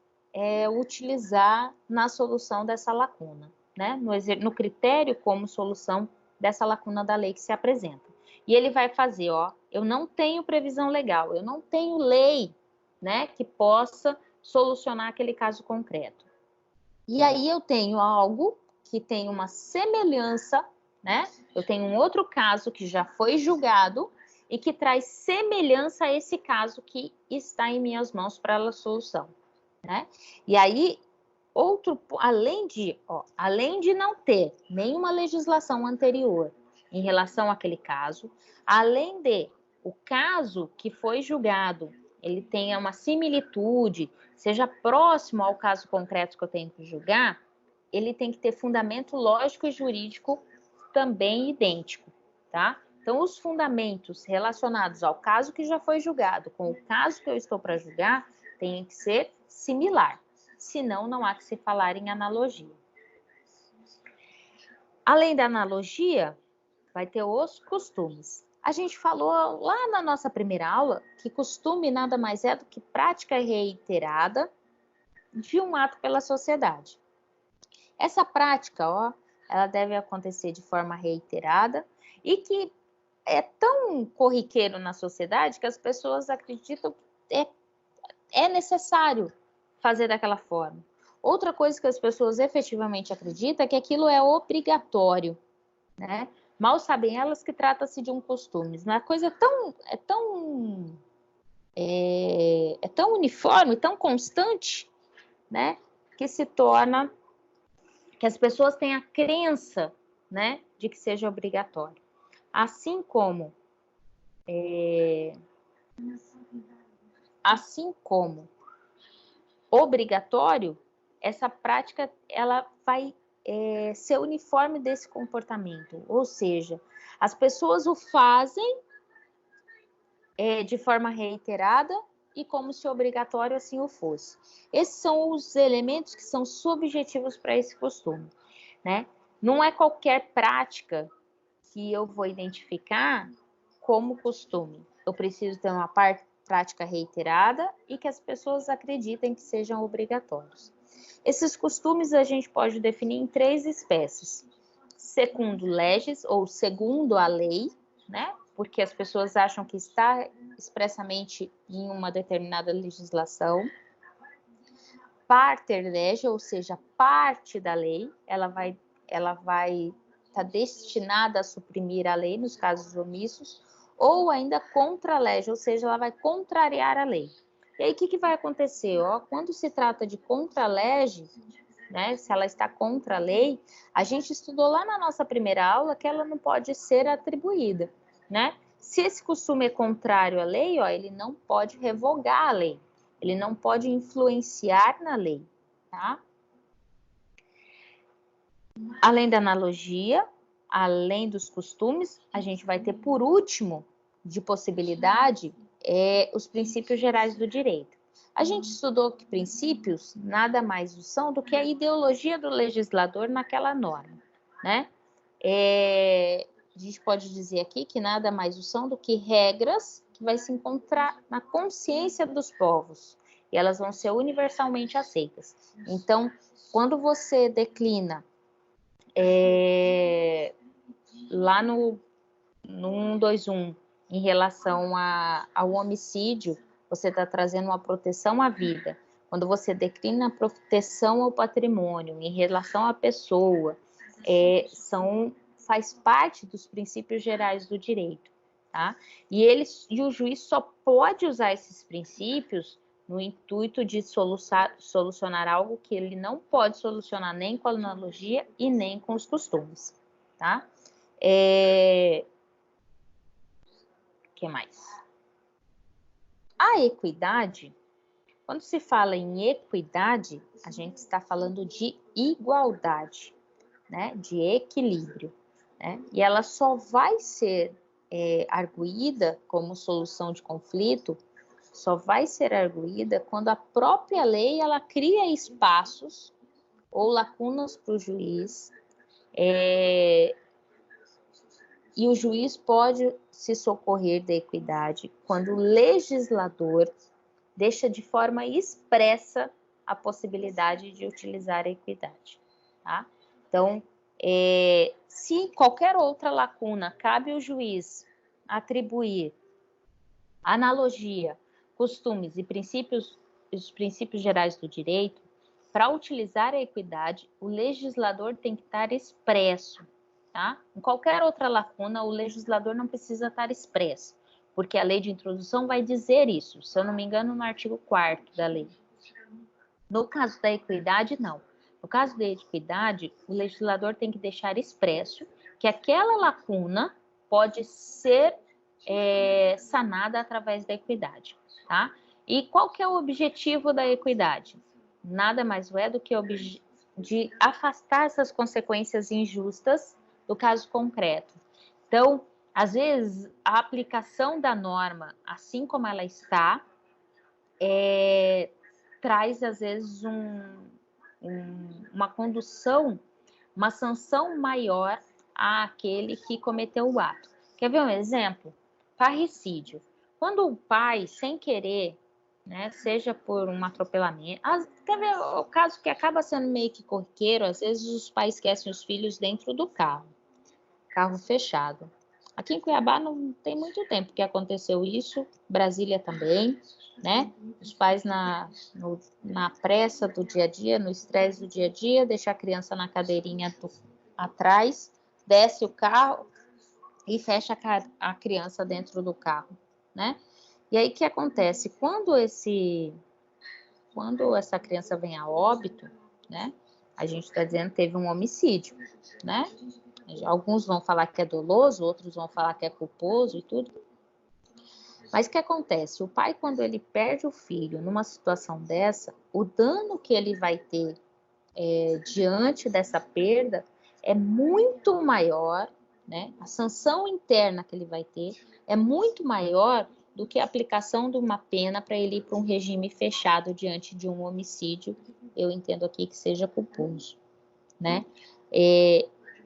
utilizar na solução dessa lacuna, né? No critério como solução dessa lacuna da lei que se apresenta. E ele vai fazer, eu não tenho previsão legal, eu não tenho lei, né, que possa solucionar aquele caso concreto. E aí eu tenho algo que tem uma semelhança, né? Eu tenho um outro caso que já foi julgado e que traz semelhança a esse caso que está em minhas mãos para a solução, né? E aí, além de não ter nenhuma legislação anterior em relação àquele caso, além de o caso que foi julgado, ele tenha uma similitude, seja próximo ao caso concreto que eu tenho que julgar, ele tem que ter fundamento lógico e jurídico também idêntico, tá? Então, os fundamentos relacionados ao caso que já foi julgado com o caso que eu estou para julgar têm que ser similar, senão não há que se falar em analogia. Além da analogia, vai ter os costumes. A gente falou lá na nossa primeira aula que costume nada mais é do que prática reiterada de um ato pela sociedade. Essa prática, ela deve acontecer de forma reiterada e que é tão corriqueiro na sociedade que as pessoas acreditam que é necessário fazer daquela forma. Outra coisa que as pessoas efetivamente acreditam é que aquilo é obrigatório, né? Mal sabem elas que trata-se de um costume. A coisa é tão uniforme, tão constante, né? Que se torna que as pessoas têm a crença, né, de que seja obrigatório. Assim como obrigatório, essa prática ela vai ser uniforme desse comportamento, ou seja, as pessoas o fazem de forma reiterada e como se obrigatório assim o fosse. Esses são os elementos que são subjetivos para esse costume, né? Não é qualquer prática que eu vou identificar como costume. eu preciso ter uma prática reiterada e que as pessoas acreditem que sejam obrigatórios. Esses costumes a gente pode definir em 3 espécies. Secundo leges, ou segundo a lei, né? Porque as pessoas acham que está expressamente em uma determinada legislação. Parter lege, ou seja, parte da lei, ela vai estar destinada a suprimir a lei nos casos omissos, ou ainda contra lege, ou seja, ela vai contrariar a lei. E aí, o que vai acontecer? Quando se trata de contra lege, né, se ela está contra a lei, a gente estudou lá na nossa primeira aula que ela não pode ser atribuída, né? Se esse costume é contrário à lei, ele não pode revogar a lei, ele não pode influenciar na lei, tá? Além da analogia, além dos costumes, a gente vai ter, por último, de possibilidade, os princípios gerais do direito. A gente estudou que princípios nada mais são do que a ideologia do legislador naquela norma, né? A gente pode dizer aqui que nada mais são do que regras que vai se encontrar na consciência dos povos e elas vão ser universalmente aceitas. Então, quando você declina lá no 121 em relação ao homicídio, você está trazendo uma proteção à vida. Quando você declina a proteção ao patrimônio em relação à pessoa, faz parte dos princípios gerais do direito, tá? E o juiz só pode usar esses princípios no intuito de solucionar algo que ele não pode solucionar nem com a analogia e nem com os costumes, tá? Que mais? A equidade, quando se fala em equidade, a gente está falando de igualdade, né? De equilíbrio, né? E ela só vai ser arguída como solução de conflito, só vai ser arguída quando a própria lei ela cria espaços ou lacunas para o juiz, e o juiz pode se socorrer da equidade quando o legislador deixa de forma expressa a possibilidade de utilizar a equidade, tá? Então, se qualquer outra lacuna cabe ao juiz atribuir analogia, costumes e os princípios gerais do direito, para utilizar a equidade, o legislador tem que estar expresso, tá? Em qualquer outra lacuna, o legislador não precisa estar expresso, porque a lei de introdução vai dizer isso, se eu não me engano, no artigo 4º da lei. No caso da equidade, não. No caso da equidade, o legislador tem que deixar expresso que aquela lacuna pode ser sanada através da equidade, tá? E qual que é o objetivo da equidade? Nada mais é do que de afastar essas consequências injustas do caso concreto. Então, às vezes, a aplicação da norma, assim como ela está, traz, às vezes, uma condução, uma sanção maior àquele que cometeu o ato. Quer ver um exemplo? Parricídio. Quando o pai, sem querer, né, seja por um atropelamento, quer ver o caso que acaba sendo meio que corriqueiro, às vezes os pais esquecem os filhos dentro do carro fechado. Aqui em Cuiabá não tem muito tempo que aconteceu isso, Brasília também, né? Os pais na pressa do dia a dia, no estresse do dia a dia, deixam a criança na cadeirinha atrás, desce o carro e fecha a criança dentro do carro, né? E aí o que acontece? Quando essa criança vem a óbito, né? A gente está dizendo que teve um homicídio, né? Alguns vão falar que é doloso, outros vão falar que é culposo e tudo. Mas o que acontece? O pai, quando ele perde o filho numa situação dessa, o dano que ele vai ter diante dessa perda é muito maior, né? A sanção interna que ele vai ter é muito maior do que a aplicação de uma pena para ele ir para um regime fechado diante de um homicídio, eu entendo aqui que seja culposo, né?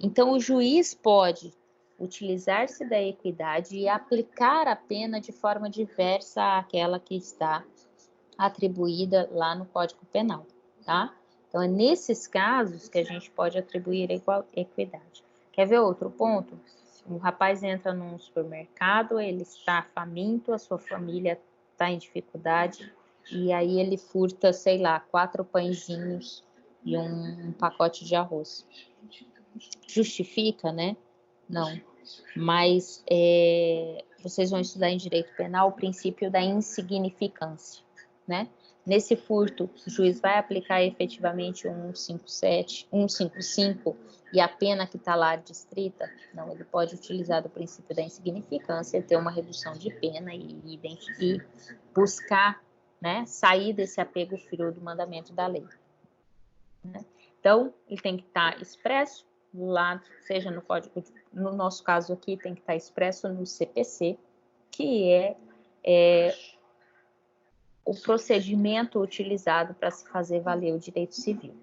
Então, o juiz pode utilizar-se da equidade e aplicar a pena de forma diversa àquela que está atribuída lá no Código Penal, tá? Então, é nesses casos que a gente pode atribuir equidade. Quer ver outro ponto? Um rapaz entra num supermercado, ele está faminto, a sua família está em dificuldade, e aí ele furta, sei lá, 4 pãezinhos e um pacote de arroz. Justifica, né? Não. Mas vocês vão estudar em direito penal o princípio da insignificância, né? Nesse furto, o juiz vai aplicar efetivamente um 155 e a pena que está lá distrita? Não, ele pode utilizar do princípio da insignificância, ter uma redução de pena e buscar, né, sair desse apego frio do mandamento da lei. Né? Então, ele tem que estar expresso lá, seja no código, no nosso caso aqui, tem que estar expresso no CPC, que é o procedimento utilizado para se fazer valer o direito civil.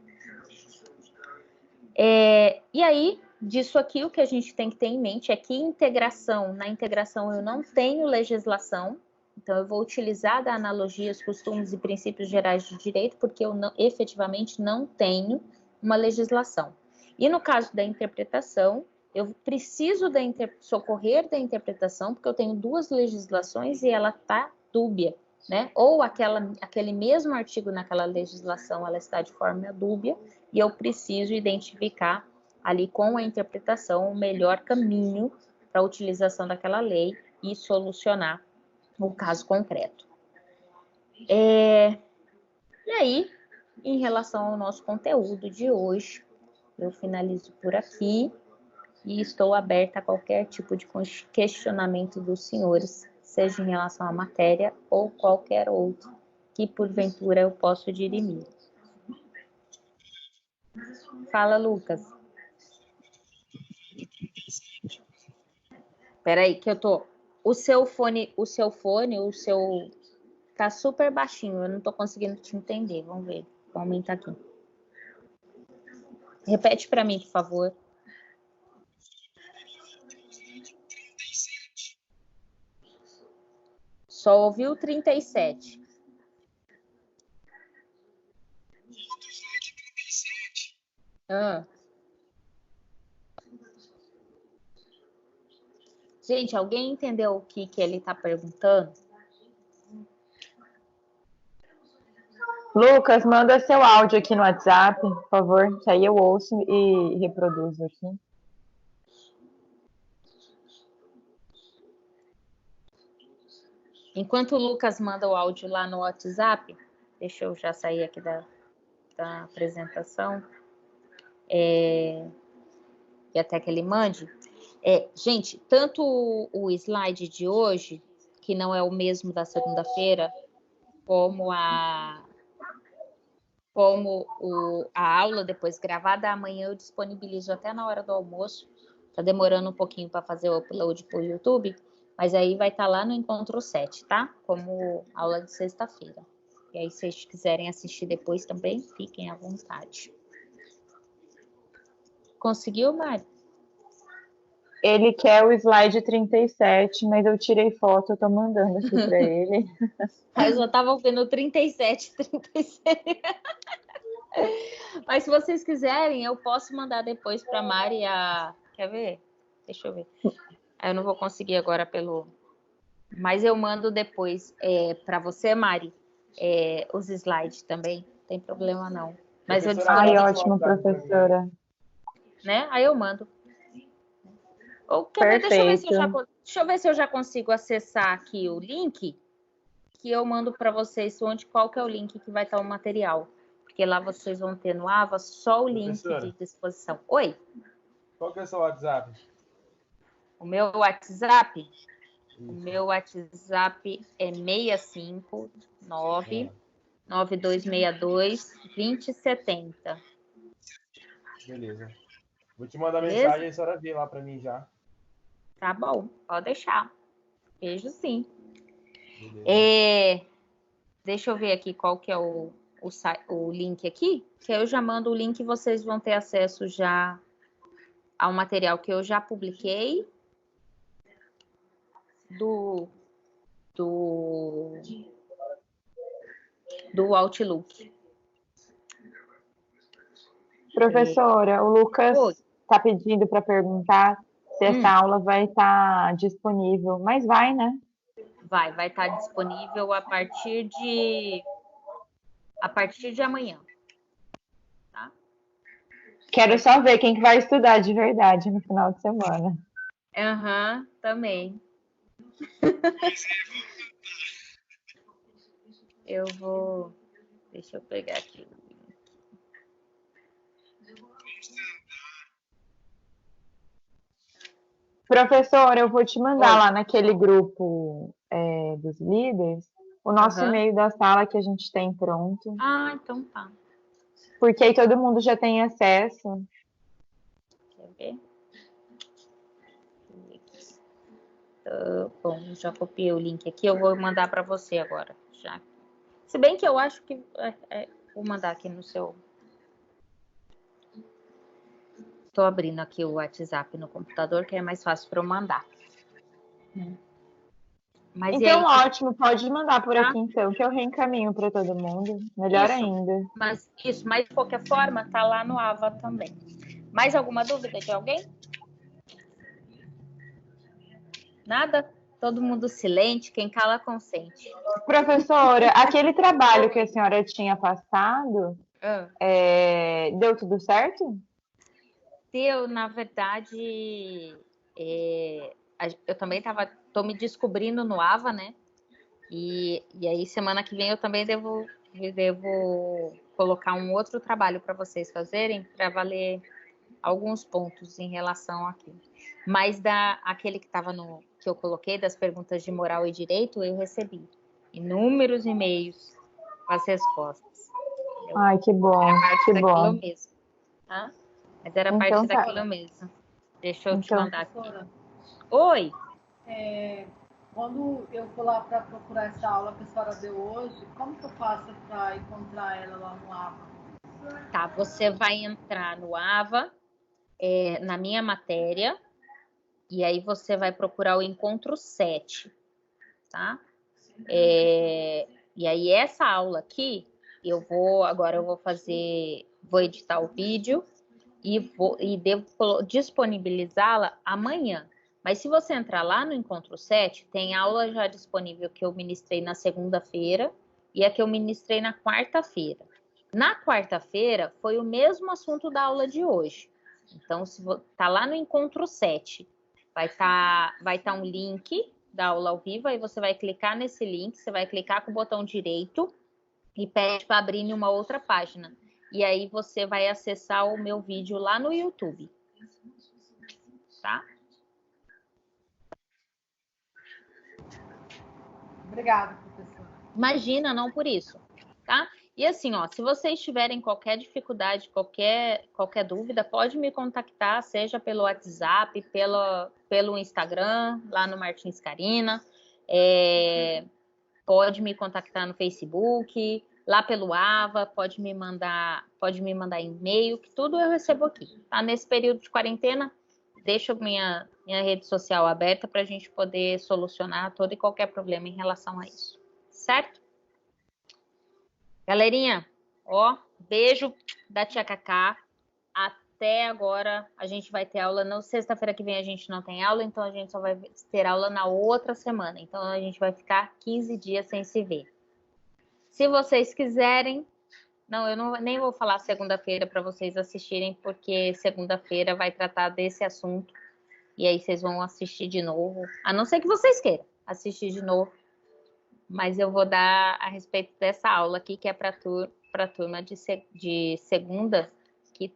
E aí, disso aqui, o que a gente tem que ter em mente é que na integração eu não tenho legislação, então eu vou utilizar da analogia, os costumes e princípios gerais de direito, porque eu efetivamente não tenho uma legislação. E no caso da interpretação, eu preciso socorrer da interpretação, porque eu tenho 2 legislações e ela está dúbia, né? Ou aquele mesmo artigo naquela legislação, ela está de forma dúbia, e eu preciso identificar ali com a interpretação o melhor caminho para a utilização daquela lei e solucionar o caso concreto. E aí, em relação ao nosso conteúdo de hoje, eu finalizo por aqui e estou aberta a qualquer tipo de questionamento dos senhores, seja em relação à matéria ou qualquer outro que porventura eu possa dirimir. Fala, Lucas. Espera aí que eu tô... O seu tá super baixinho, eu não tô conseguindo te entender. Vamos ver, vou aumentar aqui. Repete para mim, por favor. Só ouviu 37. Gente, alguém entendeu o que ele está perguntando? Lucas, manda seu áudio aqui no WhatsApp, por favor, que aí eu ouço e reproduzo aqui. Enquanto o Lucas manda o áudio lá no WhatsApp, deixa eu já sair aqui da apresentação, e até que ele mande. Gente, tanto o slide de hoje, que não é o mesmo da segunda-feira, como a aula depois gravada, amanhã eu disponibilizo até na hora do almoço. Tá demorando um pouquinho para fazer o upload para o YouTube, mas aí vai estar lá no Encontro 7, tá? Como aula de sexta-feira. E aí, se vocês quiserem assistir depois também, fiquem à vontade. Conseguiu, Mari? Ele quer o slide 37, mas eu tirei foto, eu tô mandando aqui para ele. Eu já tava ouvindo 37, 36. Mas se vocês quiserem, eu posso mandar depois para Mari Quer ver? Deixa eu ver. Eu não vou conseguir agora Mas eu mando depois para você, Mari, os slides também. Não tem problema, não. Mas eu ótimo, professora. Né? Aí eu mando. Perfeito. Deixa eu ver se eu já consigo acessar aqui o link, que eu mando para vocês qual que é o link que vai estar o material. Porque lá vocês vão ter no AVA só o link de disposição. Oi? Qual que é o seu WhatsApp? O meu WhatsApp? Isso. O meu WhatsApp é 659-9262-2070. Beleza. Vou te mandar mensagem e a senhora vê lá para mim já. Tá bom, pode deixar. Vejo sim. Deixa eu ver aqui qual que é o link aqui, que eu já mando o link e vocês vão ter acesso já ao material que eu já publiquei do Outlook. Professora, o Lucas está pedindo para perguntar se essa aula vai estar disponível, mas vai, né? Vai estar disponível a partir de amanhã. Tá? Quero só ver quem que vai estudar de verdade no final de semana. Também. Deixa eu pegar aqui. Professora, eu vou te mandar lá naquele grupo dos líderes o nosso e-mail da sala que a gente tem pronto. Ah, então tá. Porque aí todo mundo já tem acesso. Quer ver? Bom, já copiei o link aqui, eu vou mandar para você agora. Já. Se bem que eu acho que vou mandar aqui no seu. Estou abrindo aqui o WhatsApp no computador, que é mais fácil para eu mandar. Mas então, ótimo, pode mandar por aqui então, que eu reencaminho para todo mundo. Melhor ainda. Mas de qualquer forma, tá lá no AVA também. Mais alguma dúvida de alguém? Nada? Todo mundo silente, quem cala consente. Professora, aquele trabalho que a senhora tinha passado, deu tudo certo? Deu, na verdade, eu também tô me descobrindo no AVA, né? E aí, semana que vem, eu também devo colocar um outro trabalho para vocês fazerem, para valer alguns pontos em relação àquilo. Mas aquele que eu coloquei, das perguntas de moral e direito, eu recebi inúmeros e-mails com as respostas. Ai, que bom, que bom. Mesmo, tá? Mas era parte daquilo mesmo. Deixa eu te mandar aqui. Oi! Quando eu for lá para procurar essa aula que a senhora deu hoje, como que eu faço para encontrar ela lá no AVA? Tá, você vai entrar no AVA, na minha matéria, e aí você vai procurar o encontro 7, tá? E aí essa aula aqui, agora eu vou editar o vídeo e devo disponibilizá-la amanhã. Mas se você entrar lá no Encontro 7, tem aula já disponível que eu ministrei na segunda-feira e a que eu ministrei na quarta-feira. Na quarta-feira foi o mesmo assunto da aula de hoje. Então, se tá lá no Encontro 7, vai tá um link da aula ao vivo, aí você vai clicar nesse link, você vai clicar com o botão direito e pede para abrir em uma outra página. E aí você vai acessar o meu vídeo lá no YouTube. Tá? Obrigada, professora. Imagina, não por isso, tá? E assim, se vocês tiverem qualquer dificuldade, qualquer dúvida, pode me contactar, seja pelo WhatsApp, pelo Instagram, lá no Martins Carina, pode me contactar no Facebook, lá pelo AVA, pode me mandar e-mail, que tudo eu recebo aqui, tá? Nesse período de quarentena, deixo minha rede social aberta para a gente poder solucionar todo e qualquer problema em relação a isso. Certo? Galerinha, beijo da tia Cacá. Até agora a gente vai ter aula. Na sexta-feira que vem a gente não tem aula, então a gente só vai ter aula na outra semana. Então a gente vai ficar 15 dias sem se ver. Se vocês quiserem, eu nem vou falar segunda-feira para vocês assistirem, porque segunda-feira vai tratar desse assunto. E aí vocês vão assistir de novo. A não ser que vocês queiram assistir de novo. Mas eu vou dar a respeito dessa aula aqui, que é para a turma de segunda, que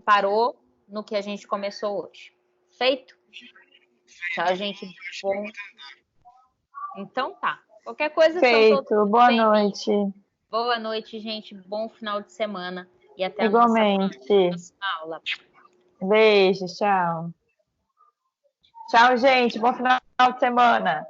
parou no que a gente começou hoje. Feito? Tchau, gente. Bom. Então tá. Qualquer coisa... Feito. Boa noite. Boa noite, gente. Bom final de semana. E até igualmente. A próxima aula. Beijo, tchau. Tchau, gente. Bom final de semana.